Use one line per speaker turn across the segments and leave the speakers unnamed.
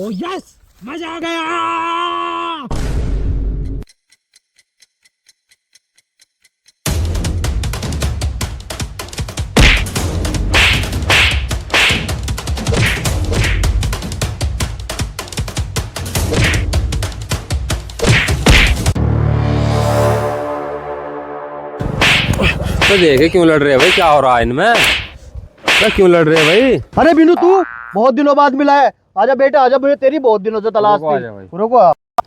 ओ yes, मजा आ गया।
तो देखे क्यों लड़ रहे हैं भाई, क्या हो रहा है इनमें? तो क्यों लड़ रहे हैं भाई?
अरे बिनू, तू बहुत दिनों बाद मिला है। आजा बेटा आजा, मुझे तेरी बहुत दिनों से तलाश थी। रुको,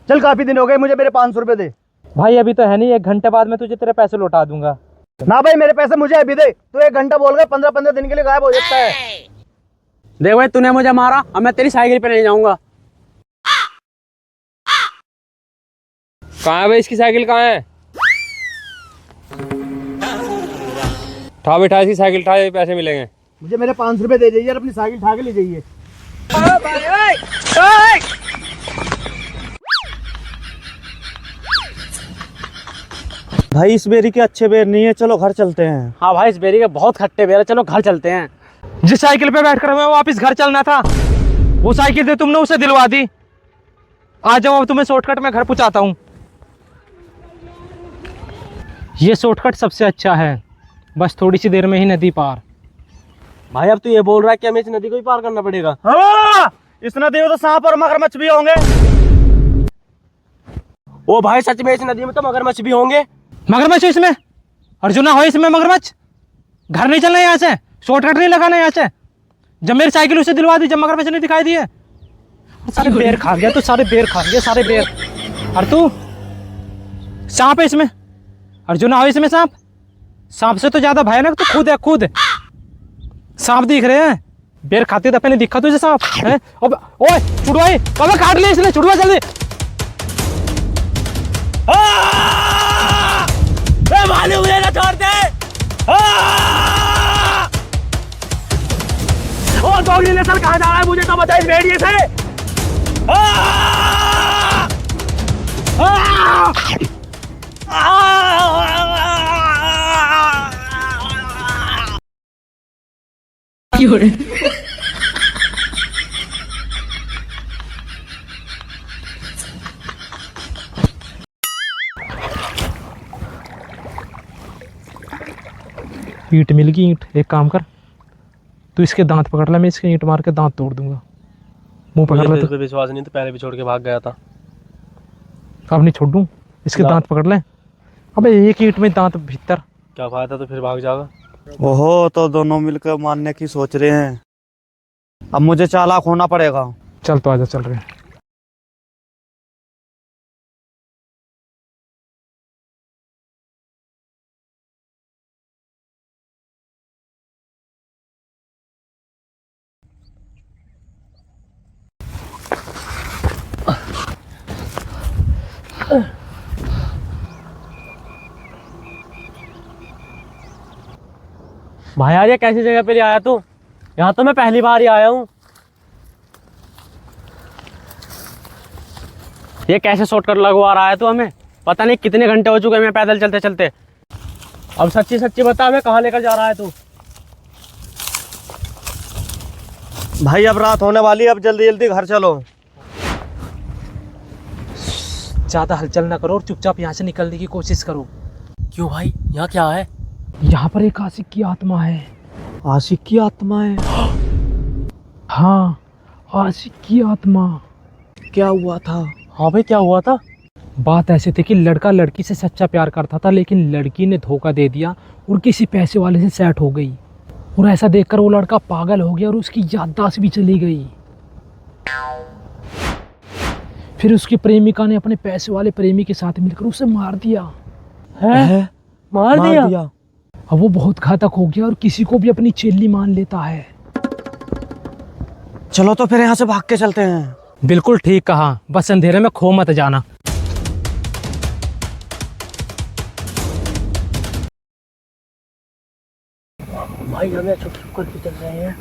चल काफी दिन हो गए, मुझे मेरे 500 रुपए दे।
भाई अभी तो है नहीं, 1 घंटे बाद मैं तुझे तेरे पैसे लौटा दूंगा।
ना भाई, मेरे पैसे मुझे अभी दे। तू 1 घंटा बोल गया, 15-15 दिन के लिए गायब हो जाता है।
देख भाई, तूने मुझे मारा, अब मैं तेरी साइकिल पे नहीं जाऊंगा। कहाँ है भाई इसकी साइकिल, कहाँ है? ठा बैठा इसकी साइकिल, ठा, पैसे मिलेंगे।
मुझे मेरे 500 रुपए दे जाइए और अपनी साइकिल ठा के ले जाइए। भाई इस बेरी के अच्छे बेर नहीं है, चलो घर चलते हैं।
हाँ भाई, इस बेरी के बहुत खट्टे बेर है, चलो घर चलते हैं। जिस साइकिल पे बैठकर हमें वापस घर चलना था, वो साइकिल थी तुमने उसे दिलवा दी। आ जाओ, अब तुम्हें शॉर्टकट में घर पहुंचाता हूँ। ये शॉर्टकट सबसे अच्छा है, बस थोड़ी सी देर में ही नदी पार।
भाई अब तू ये बोल रहा है कि हमें इस नदी को ही पार करना पड़ेगा? हाँ, इस नदी में तो सांप और मगरमच्छ भी होंगे। ओ भाई सच में इस नदी में तो मगरमच्छ भी होंगे।
मगरमच्छ इसमें? अर्जुना हो इसमें मगरमच्छ? घर नहीं चलना यहाँ से, शॉर्टकट नहीं लगाना यहाँ से। जब मेरी साइकिल उसे दिलवा दी, जब मगरमच्छ नहीं दिखाई दिए, सारे बेर खा गया, तो सारे बेर खा गया, सारे बेर। और तू, सांप है इसमें? अर्जुना हो इसमें सांप? सांप से तो ज्यादा भयानक तो खुद है, खुद सांप दिख रहे हैं। बेर खाते दफे नहीं दिखा तुझे सांप है? ओए छुड़वाई, कब काट ले इसने, छुड़वा जल्दी।
भालू मुझे ना छोड़ दे। और दोगली नस्ल कहाँ जा रहा है, मुझे तो बता इस भेड़िए से।
ईंट मिल गई, ईंट। एक काम कर, तू इसके दांत पकड़ ले, मैं इसके ईंट मार के दांत तोड़ दूंगा। मुंह पकड़ ले।
तो विश्वास नहीं, तो पहले भी छोड़ के भाग गया था।
अब नहीं छोड़ दूं, इसके दांत पकड़ ले। अबे एक ईंट में दांत भीतर।
क्या फायदा, तो फिर भाग जाएगा। ओहो, तो दोनों मिलकर मारने की सोच रहे हैं। अब मुझे चालाक होना पड़ेगा।
चल तो आजा, चल रहे हैं।
भाई यार, ये कैसी जगह पे ले आया तू? यहाँ तो मैं पहली बार ही आया हूँ। ये कैसे शॉर्टकट लगवा रहा है तू हमें? पता नहीं कितने घंटे हो चुके हैं पैदल चलते चलते। अब सच्ची सच्ची बता, हमें कहाँ लेकर जा रहा है तू?
भाई अब रात होने वाली है, अब जल्दी जल्दी घर चलो।
ज्यादा हलचल ना करो और चुपचाप यहाँ से निकलने की कोशिश करो।
क्यों भाई, यहाँ क्या है?
यहाँ पर एक आशिक की आत्मा है।
आशिक की आत्मा है?
हाँ, आशिक की आत्मा।
क्या हुआ था?
हाँ भाई, क्या हुआ था?
बात ऐसे थी कि लड़का लड़की से सच्चा प्यार करता था, लेकिन लड़की ने धोखा दे दिया और किसी पैसे वाले से सेट हो गई। और ऐसा देखकर वो लड़का पागल हो गया और उसकी याददाश्त भी चली गई। फिर उसकी प्रेमिका ने अपने पैसे वाले प्रेमी के साथ मिलकर उसे मार दिया।
है? मार दिया?
अब वो बहुत घातक हो गया और किसी को भी अपनी चेल्ली मान लेता है।
चलो तो फिर यहाँ से भाग के चलते हैं।
बिल्कुल ठीक कहा, बस अंधेरे में खो मत जाना।
भाई हमें छुप छुप करके चल रहे हैं,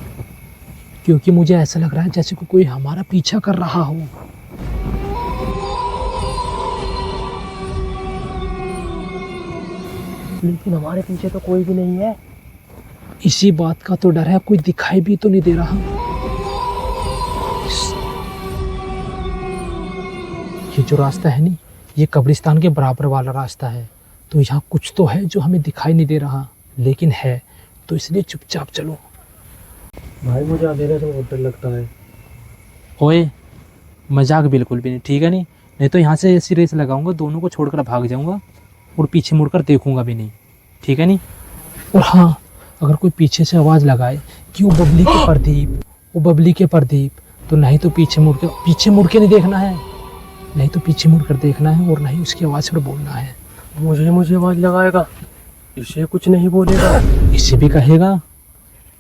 क्योंकि मुझे ऐसा लग रहा है जैसे कोई हमारा पीछा कर रहा हो।
लेकिन हमारे पीछे तो कोई भी नहीं है।
इसी बात का तो डर है, कोई दिखाई भी तो नहीं दे रहा। ये जो रास्ता है नी, ये कब्रिस्तान के बराबर वाला रास्ता है। तो यहाँ कुछ तो है जो हमें दिखाई नहीं दे रहा, लेकिन है, तो इसलिए चुपचाप चलो।
भाई मुझे अंधेरे से बहुत डर लगता है।
ओए मजाक बिल्कुल भी नहीं, ठीक है नहीं तो यहाँ से ऐसी रेस लगाऊंगा, दोनों को छोड़कर भाग जाऊंगा और पीछे मुड़कर देखूंगा भी नहीं, ठीक है नहीं। और हाँ, अगर कोई पीछे से आवाज़ लगाए कि वो बबली के प्रदीप, वो बबली के प्रदीप, तो नहीं तो पीछे मुड़ के नहीं देखना है, नहीं तो पीछे मुड़ कर देखना है, और नहीं उसकी आवाज़ पर बोलना है।
मुझे आवाज़ लगाएगा, इसे कुछ नहीं बोलेगा।
इसे भी कहेगा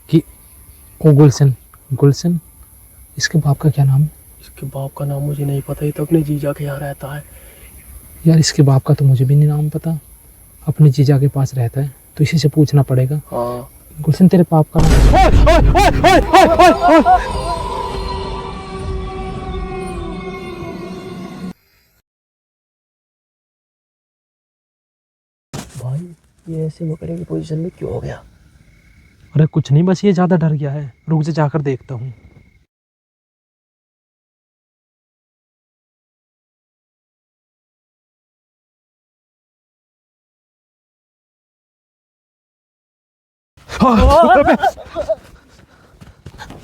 कि ओ गुलशन, इसके बाप का क्या नाम है?
इसके बाप का नाम मुझे नहीं पता, ये तो अपने जीजा के यहाँ रहता है।
यार इसके बाप का तो मुझे भी नहीं नाम पता, अपने जीजा के पास रहता है, तो इसी से पूछना पड़ेगा।
हाँ
गुलशन तेरे बाप का नाम?
भाई ये ऐसे मकड़े की पोजीशन में क्यों हो गया?
अरे कुछ नहीं, बस ये ज़्यादा डर गया है, रुक जा, जाकर देखता हूँ।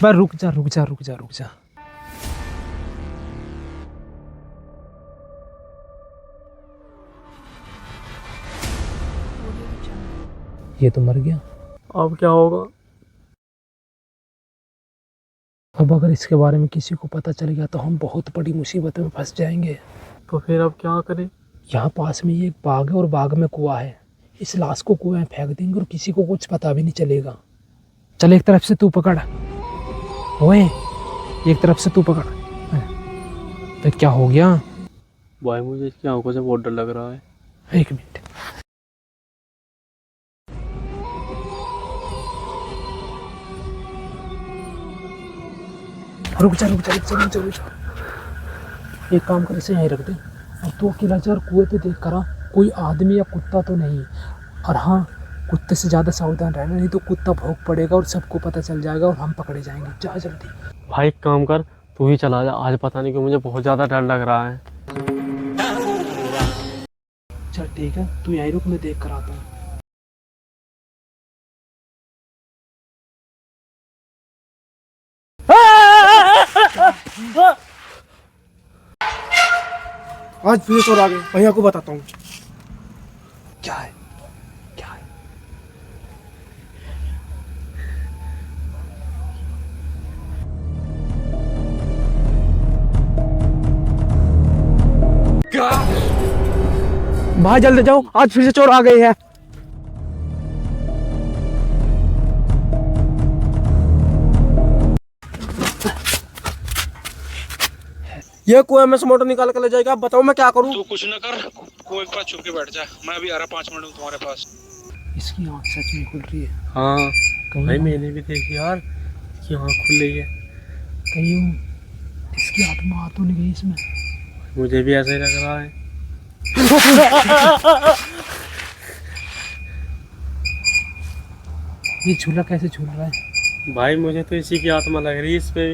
बस रुक जा। ये तो मर गया।
अब क्या होगा?
अब अगर इसके बारे में किसी को पता चल गया तो हम बहुत बड़ी मुसीबत में फंस जाएंगे।
तो फिर अब क्या करें?
यहाँ पास में ये एक बाग है और बाग में कुआं है, इस लाश को कुएं में फेंक देंगे और किसी को कुछ पता भी नहीं चलेगा। चल एक तरफ से तू पकड़, ओए एक तरफ से तू पकड़। तो क्या हो गया?
भाई मुझे इसकी आंखों से बहुत डर लग रहा है।
एक मिनट, रुक जा। एक काम कर, इसे यहीं रख दे। अब तू अकेला जा और कुएं पे देख कर आ, कोई आदमी या कुत्ता तो नहीं। और हाँ, कुत्ते से ज़्यादा सावधान रहना, नहीं तो कुत्ता भौंक पड़ेगा और सबको पता चल जाएगा और हम पकड़े जाएंगे। जा जल्दी।
भाई एक काम कर, तू ही चला जा, आज पता नहीं क्यों मुझे बहुत ज़्यादा डर लग रहा है।
चल ठीक है, तू यहीं रुक, मैं देख कर आता हूँ।
आज फिर चोर आ गए, भैया को बताता हूँ।
क्या है?
भाई जल्दी जाओ, आज फिर से चोर आ गए हैं। ये कुएं में से मोटर निकाल कर ले जाएगा, अब बताओ मैं क्या करूं?
तू कुछ न कर, कुएं के पास छुप के बैठ जा, मैं अभी आ रहा 5 मिनट में तुम्हारे पास।
इसकी आँख सच में खुल रही है।
हाँ
कहीं
भाई मैंने भी देखी यार, इसकी आँख खुल रही है।
कहीं इसकी आत्मा आ तो नहीं गई इसमें?
मुझे भी ऐसा ही लग रहा है।
ये झूला कैसे झूल रहा है?
भाई मुझे तो इसी की आत्मा लग रही है इस पे।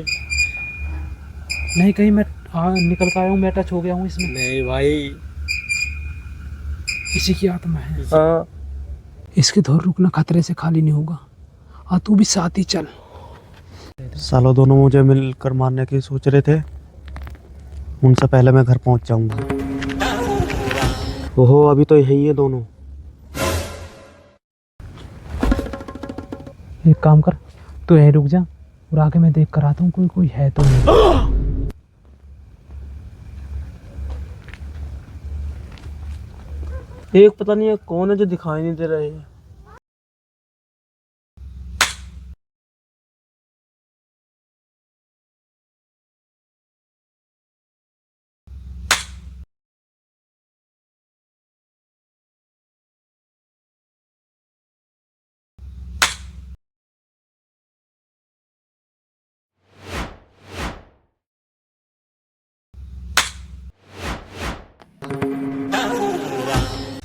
नहीं, कहीं मैं निकल कर आया हूँ, मैं टच हो गया हूँ इसमें।
नहीं भाई,
इसी की आत्मा है।
हाँ
इसके धौर रुकना खतरे से खाली नहीं होगा। हाँ तू भी साथ ही चल।
सालों दोनों मुझे मिलकर मारने की सोच रहे थे, उनसे पहले मैं घर पहुंच जाऊंगा। ओहो, अभी तो यही है दोनों।
एक काम कर, तू यहीं रुक जा और आगे मैं देख कर आता हूँ कोई है तो नहीं।
एक पता नहीं है कौन है जो दिखाई नहीं दे रहे हैं।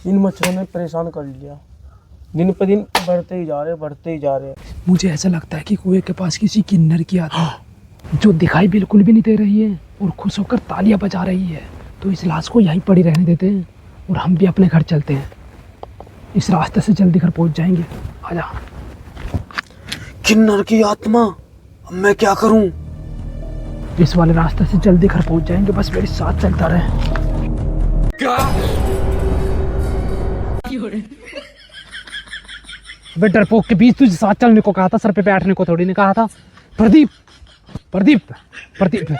इन मच्छरों ने परेशान कर लिया, दिन पे दिन बढ़ते ही जा रहे हैं।
मुझे ऐसा लगता है कि कुएं के पास किसी किन्नर की आत्मा जो दिखाई बिल्कुल भी नहीं दे रही है और खुश होकर तालियां बजा रही है। तो इस लाश को यहीं पड़ी रहने देते हैं और हम भी अपने घर चलते हैं। इस रास्ते से जल्दी घर पहुंच जाएंगे। आजा।
किन्नर की आत्मा, अब मैं क्या करूं?
इस वाले रास्ते से जल्दी घर पहुंच जाएंगे, बस मेरे साथ चलता रहे। अबे डरपोक के बीच तुझे साथ चलने को कहा था, सर पे बैठने को थोड़ी नहीं कहा था। प्रदीप प्रदीप प्रदीप